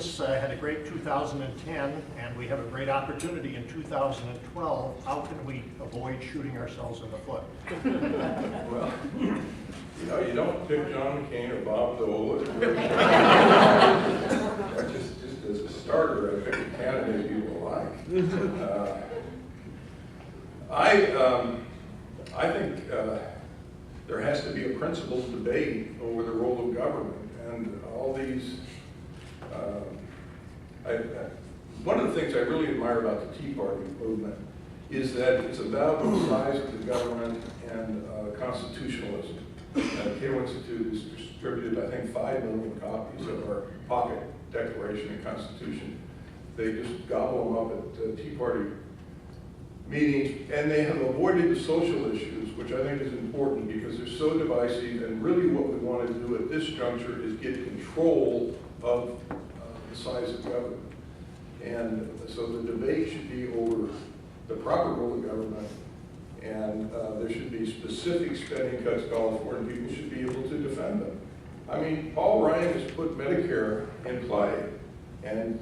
Kansas had a great 2010, and we have a great opportunity in 2012. How can we avoid shooting ourselves in the foot? Well, you know, you don't pick John McCain or Bob Dole. Just as a starter, I pick a candidate people like. I think there has to be a principled debate over the role of government, and all these. One of the things I really admire about the Tea Party movement is that it's about the size of the government and constitutionalism. Cato Institute has distributed, I think, 5 million copies of our pocket Declaration and Constitution. They just gobble them up at Tea Party meetings, and they have avoided the social issues, which I think is important because they're so divisive, and really what we want to do at this juncture is get control of the size of government. And so the debate should be over the proper role of government, and there should be specific spending cuts called for, and people should be able to defend them. I mean, Paul Ryan has put Medicare in play, and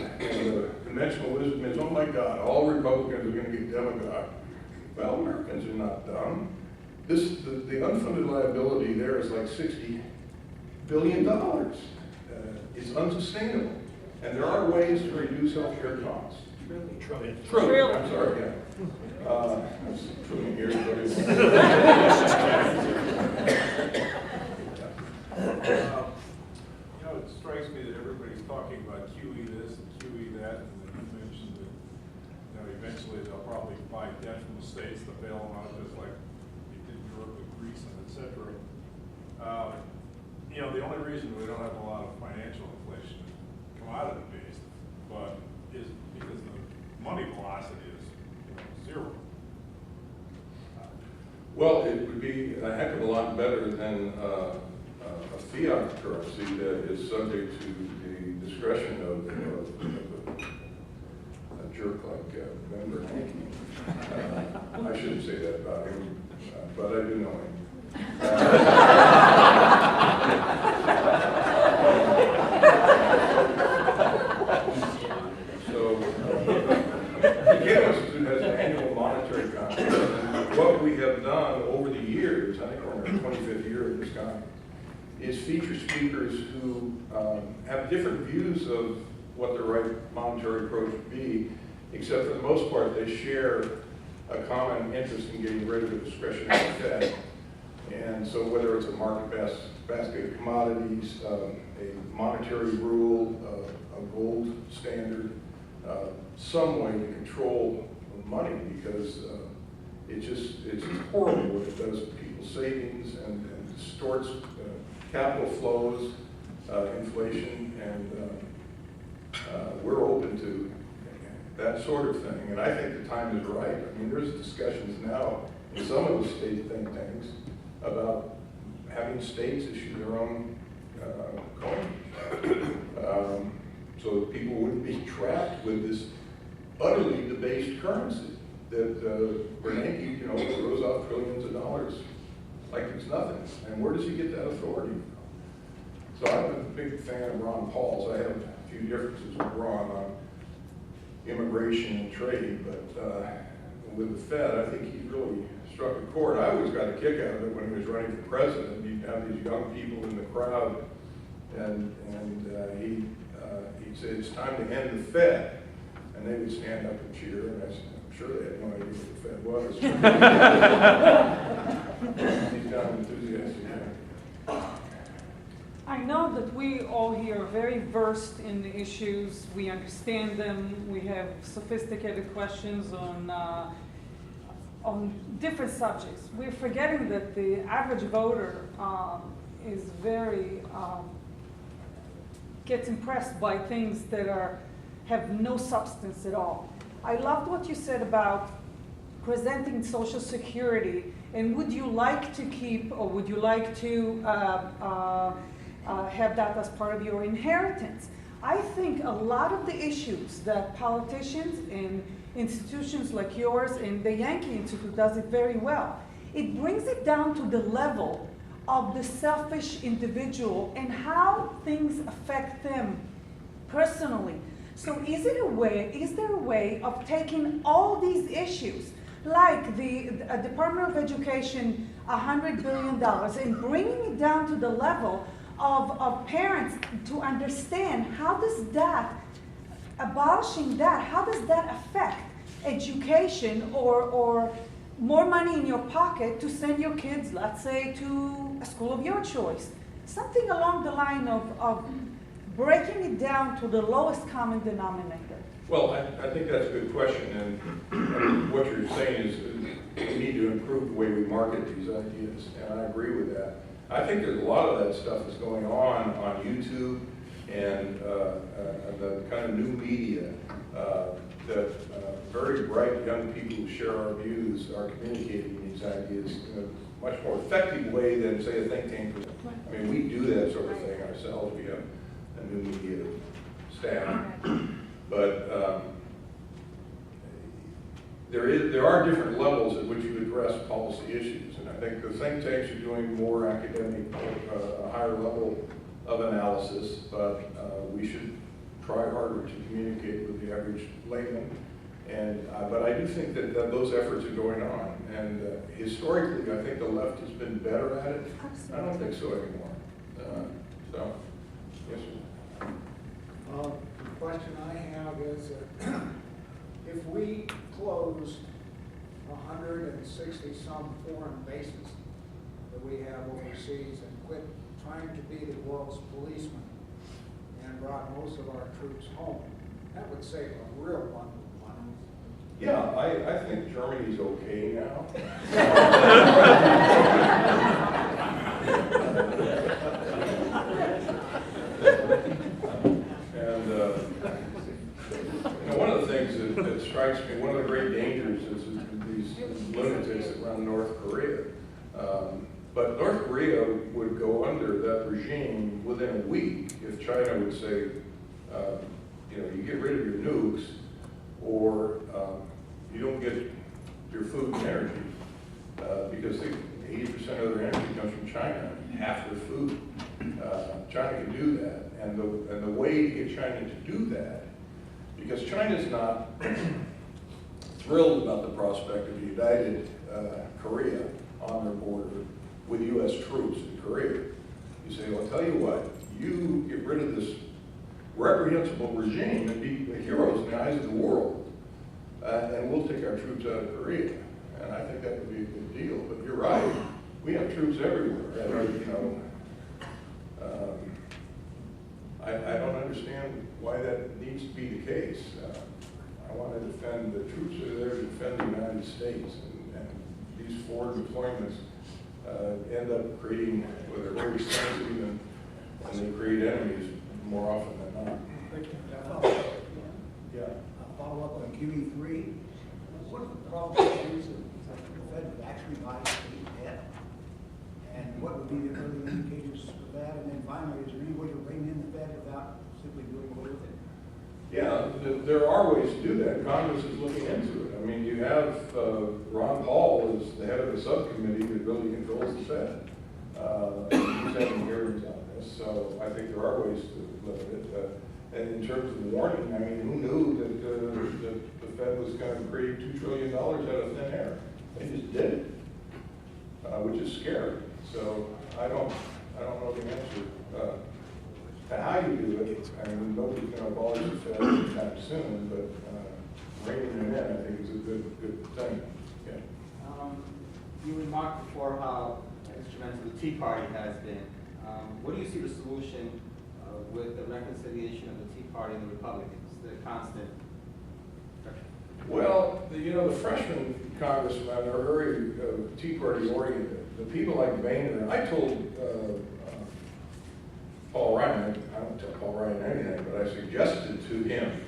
the conventional wisdom is, oh my God, all Republicans are going to get demagogue. Well, Americans are not dumb. The unfunded liability there is like $60 billion. It's unsustainable. And there are ways to reduce health care costs. Trillion. I'm sorry, yeah. Trillion years, You know, it strikes me that everybody's talking about QE this and QE that, and then you mentioned that, you know, eventually they'll probably buy debt from the states to bail them out, just like they did in Europe with Greece and et cetera. You know, the only reason we don't have a lot of financial inflation is commodity-based, but is because the money velocity is, you know, zero. Well, it would be a heck of a lot better than a fiat currency that is subject to the discretion of a jerk like Ben Bernanke. I shouldn't say that about him, but I do know him. So, the Cato Institute has an annual monetary conference, and what we have done over the years, I think we're in our 25th year of this conference, is feature speakers who have different views of what the right monetary approach would be, except for the most part they share a common interest in getting rid of the discretionary Fed. And so whether it's a market basket of commodities, a monetary rule, a gold standard, some way to control money, because it's just horrible what it does to people's savings and distorts capital flows, inflation, and we're open to that sort of thing. And I think the time is right. I mean, there's discussions now in some of the state think tanks about having states issue their own coin, so that people wouldn't be trapped with this utterly debased currency that Bernanke, you know, throws off trillions of dollars like it's nothing. And where does he get that authority from? So I'm a big fan of Ron Paul's. I have a few differences with Ron on immigration and trade, but with the Fed, I think he really struck a chord. I always got a kick out of it when he was running for president. You'd have these young people in the crowd, and he'd say, it's time to end the Fed. And they would stand up and cheer, and I said, I'm sure they had no idea what the Fed was. He's got an enthusiastic. I know that we all here are very versed in the issues. We understand them. We have sophisticated questions on different subjects. We're forgetting that the average voter is very gets impressed by things that have no substance at all. I loved what you said about presenting Social Security, and would you like to keep, or would you like to have that as part of your inheritance? I think a lot of the issues that politicians and institutions like yours and the Yankee Institute does it very well. It brings it down to the level of the selfish individual and how things affect them personally. So is there a way of taking all these issues, like the Department of Education, $100 billion, and bringing it down to the level of parents to understand how does that, abolishing that, how does that affect education or more money in your pocket to send your kids, let's say, to a school of your choice? Something along the line of breaking it down to the lowest common denominator. Well, I think that's a good question, and what you're saying is we need to improve the way we market these ideas, and I agree with that. I think there's a lot of that stuff that's going on YouTube and the kind of new media that very bright young people who share our views are communicating these ideas in a much more effective way than, say, a think tank. I mean, we do that sort of thing ourselves. We have a new media staff. But there are different levels at which you address policy issues. And I think the think tanks are doing more academic, a higher level of analysis, but we should try harder to communicate with the average layman. And, but I do think that those efforts are going on. And historically, I think the left has been better at it. I don't think so anymore. So, yes, sir. The question I have is, if we closed 160 some foreign bases that we have overseas and quit trying to be the world's policeman and brought most of our troops home, that would save a real bundle of money. Yeah, I think Germany's okay now. And you know, one of the things that strikes me, one of the great dangers is these lunatics that run North Korea. But North Korea would go under that regime within a week if China would say, you know, you get rid of your nukes, or you don't get your food and energy, because 80% of their energy comes from China, half their food. China can do that, and the way to get China to do that, because China's not thrilled about the prospect of a united Korea on their border with U.S. troops in Korea. You say, well, I'll tell you what, you get rid of this reprehensible regime and be the heroes in the eyes of the world, and we'll take our troops out of Korea. And I think that would be a good deal. But you're right, we have troops everywhere. And, you know, I don't understand why that needs to be the case. I want to defend, the troops are there to defend the United States, and these forward deployments end up creating, well, they're very sensitive, and they create enemies more often than not. Yeah. Follow up on QE3. What are the probable issues of the Fed would actually buy state debt? And what would be the early indicators of that? And then finally, is there any way to rein in the Fed without simply doing away with it? Yeah, there are ways to do that. Congress is looking into it. I mean, you have Ron Paul is the head of the subcommittee that really controls the Fed. He's having hearings on this, so I think there are ways to limit it. And in terms of warning, I mean, who knew that the Fed was going to create $2 trillion out of thin air? They just did it, which is scary. So I don't know the answer to how you do it. I mean, nobody's going to abolish the Fed anytime soon, but reining them in, I think, is a good thing. Yeah. You remarked before how instrumental the Tea Party has been. What do you see the solution with the reconciliation of the Tea Party and the Republicans, the constant? Well, you know, the freshman congressmen are very Tea Party oriented. The people like Boehner, I told Paul Ryan, I don't tell Paul Ryan anything, but I suggested to him,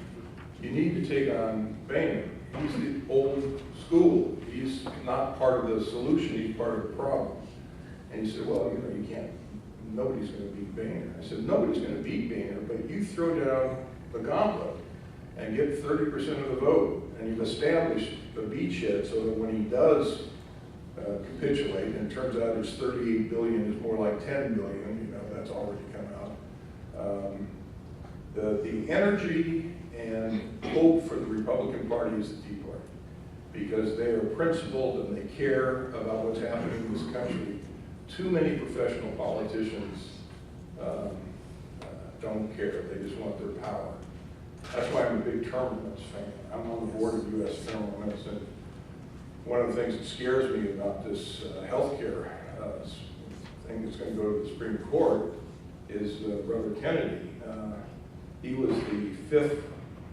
you need to take on Boehner. He's the old school. He's not part of the solution, he's part of the problem. And he said, well, you know, you can't, nobody's going to beat Boehner. I said, nobody's going to beat Boehner, but you throw down the gauntlet and get 30% of the vote, and you've established the beachhead so that when he does capitulate, and it turns out his 38 billion is more like 10 billion, you know, that's already come out. The energy and hope for the Republican Party is the Tea Party, because they are principled and they care about what's happening in this country. Too many professional politicians don't care. They just want their power. That's why I'm a big term limits fan. I'm on the board of U.S. General Medicine. One of the things that scares me about this healthcare thing that's going to go to the Supreme Court is Brother Kennedy. He was the 5th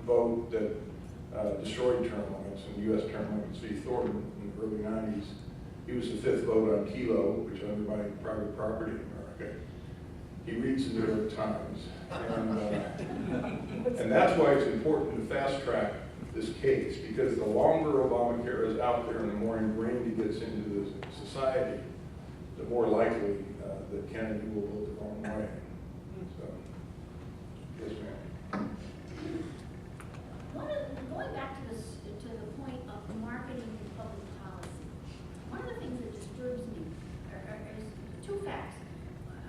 vote that destroyed term limits in U.S. term limits v. Thornton in the early 90s. He was the 5th vote on Kelo, which undermined private property in America. He reads the New York Times. And that's why it's important to fast track this case, because the longer Obamacare is out there and the more ingrained it gets into the society, the more likely that Kennedy will vote the wrong way. So, yes, ma'am. Going back to the point of marketing and public policy, one of the things that disturbs me is two facts.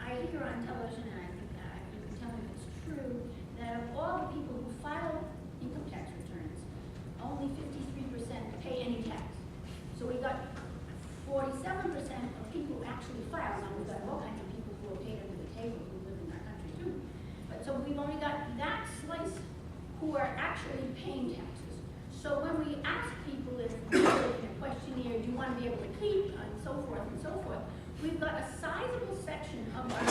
I hear on television, and I think you can tell me if it's true, that of all the people who file income tax returns, only 53% pay any tax. So we got 47% of people who actually file. Now we've got all kinds of people who are paid under the table who live in our country too. But so we've only got that slice who are actually paying taxes. So when we ask people if in a questionnaire, do you want to be able to keep, and so forth, we've got a sizable section of our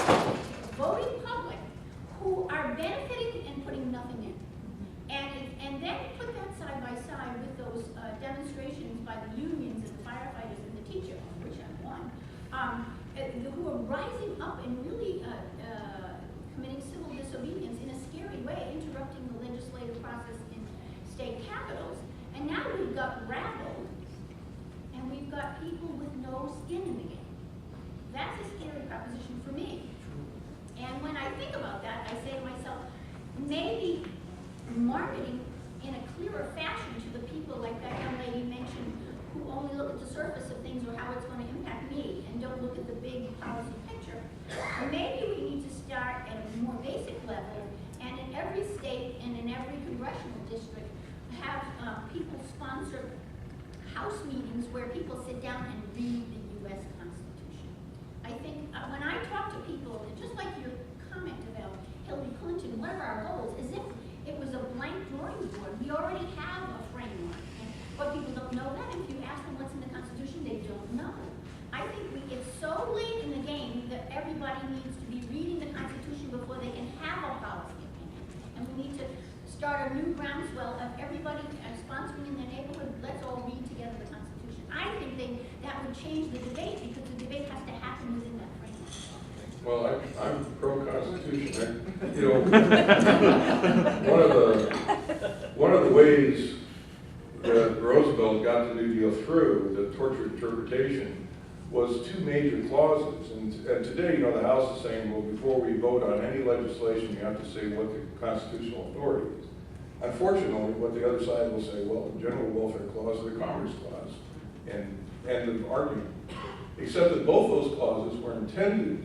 voting public who are benefiting and putting nothing in. And then put that side by side with those demonstrations by the unions and the firefighters and the teachers, which I'm one, who are rising up and really committing civil disobedience in a scary way, interrupting the legislative process in state capitals. And now we've got rabble, and we've got people with no skin in the game. That's a scary proposition for me. And when I think about that, I say to myself, maybe marketing in a clearer fashion to the people like that young lady mentioned, who only look at the surface of things or how it's going to impact me and don't look at the big policy picture. Maybe we need to start at a more basic level, and in every state and in every congressional district have people sponsor house meetings where people sit down and read the U.S. Constitution. I think when I talk to people, just like your comment about Hillary Clinton, one of our goals is if it was a blank drawing board. We already have a framework. But people don't know that. If you ask them what's in the Constitution, they don't know. I think we get so late in the game that everybody needs to be reading the Constitution before they can have a policy opinion. And we need to start a new groundswell of everybody sponsoring in their neighborhood. Let's all read together the Constitution. I think that would change the debate, because the debate has to happen within that framework. Well, I'm pro-Constitution. You know, one of the ways that Roosevelt got the New Deal through, the tortured interpretation, was 2 major clauses. And today, you know, the House is saying, well, before we vote on any legislation, you have to say what the constitutional authority is. Unfortunately, what the other side will say, well, the General Welfare Clause or the Commerce Clause, and end of argument. Except that both those clauses were intended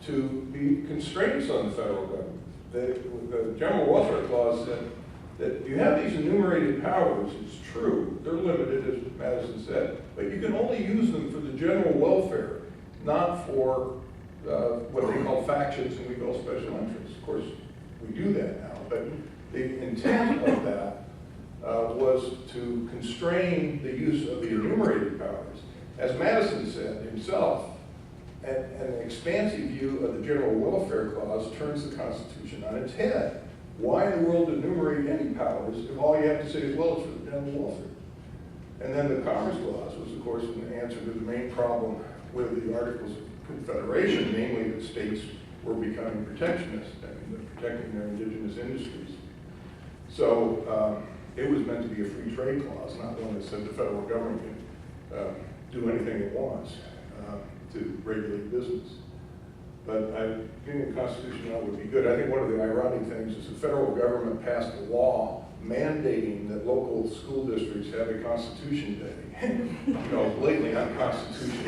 to be constraints on the federal government. The General Welfare Clause said that you have these enumerated powers. It's true, they're limited, as Madison said, but you can only use them for the general welfare, not for what they call factions and we call special interests. Of course, we do that now, but the intent of that was to constrain the use of the enumerated powers. As Madison said himself, an expansive view of the General Welfare Clause turns the Constitution on its head. Why in the world enumerate any powers if all you have to say is, well, it's for the general welfare? And then the Commerce Clause was, of course, an answer to the main problem with the Articles of Confederation, namely that states were becoming protectionist, protecting their indigenous industries. So it was meant to be a free trade clause, not one that said the federal government can do anything it wants to regulate business. But I think the Constitution now would be good. I think one of the ironic things is the federal government passed a law mandating that local school districts have a Constitution Day. You know, blatantly unconstitutional.